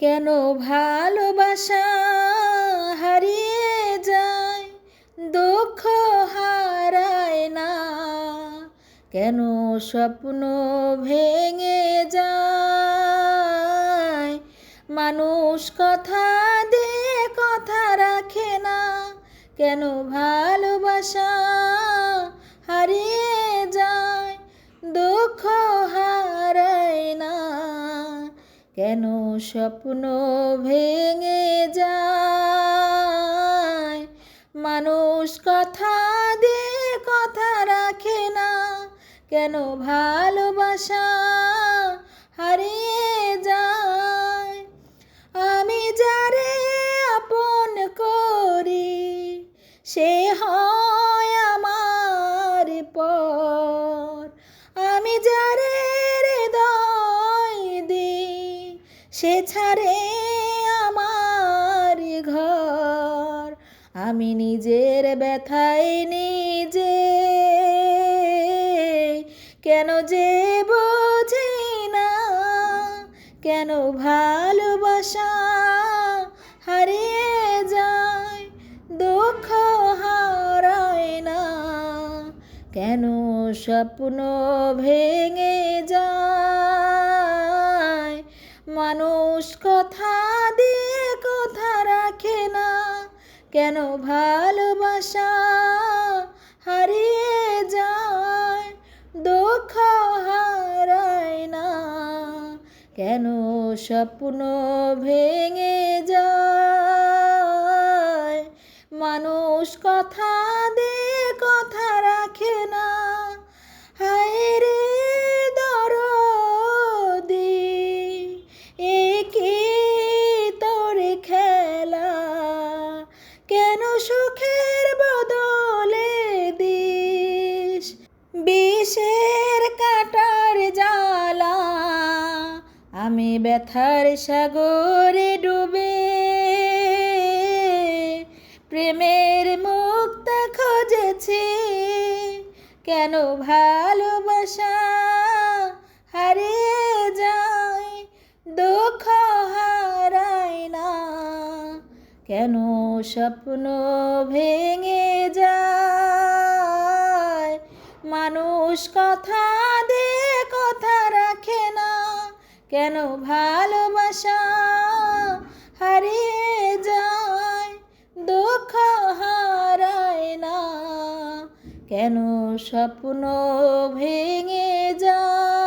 কেন ভালোবাসা হারিয়ে যায়, দুঃখ হারায় না? কেন স্বপ্ন ভেঙে যায়, মানুষ কথা দিয়ে কথা রাখে না? কেন ভালোবাসা হারিয়ে যায়, দুঃখ হারায় না? কেন স্বপ্ন ভেঙে যায়, মানুষ কথা দিয়ে কথা রাখে না? কেন ভালোবাসা হারিয়ে যায়? আমি যারে আপন করি সে হয় আমার পর, আমি যারে হৃদয় দিই সে ছাড়ে আমার ঘর। আমি নিজের ব্যথায় নিজে কেন যে বুঝি না, কেন ভালোবাসা হারিয়ে যায়, দুঃখ হারায় না? কেন স্বপ্ন ভেঙে যায়, মানুষ কথা দিয়ে কথা রাখে না? কেন ভালোবাসা হারিয়ে যায়, দুঃখ হারায় না? কেন স্বপ্ন ভেঙে যায়, মানুষ কথা দিয়ে কথা রাখে না? হায় রে দরদি, এ কি তোর খেলা? কেন সুখের বদলে দিস বিষের কাঁটার জ্বালা? আমি ব্যথার সাগরে ডুবে প্রেমের মুক্তা খুঁজেছি, কেন ভালোবাসা হারিয়ে যায়, দুঃখ হারায় না? কেন স্বপ্ন ভেঙে যায়, মানুষ কথা দিয়ে কথা রাখে না? কেন ভালোবাসা হারিয়ে যায়, দুঃখ হারায় না? কেন স্বপ্ন ভেঙে যায়?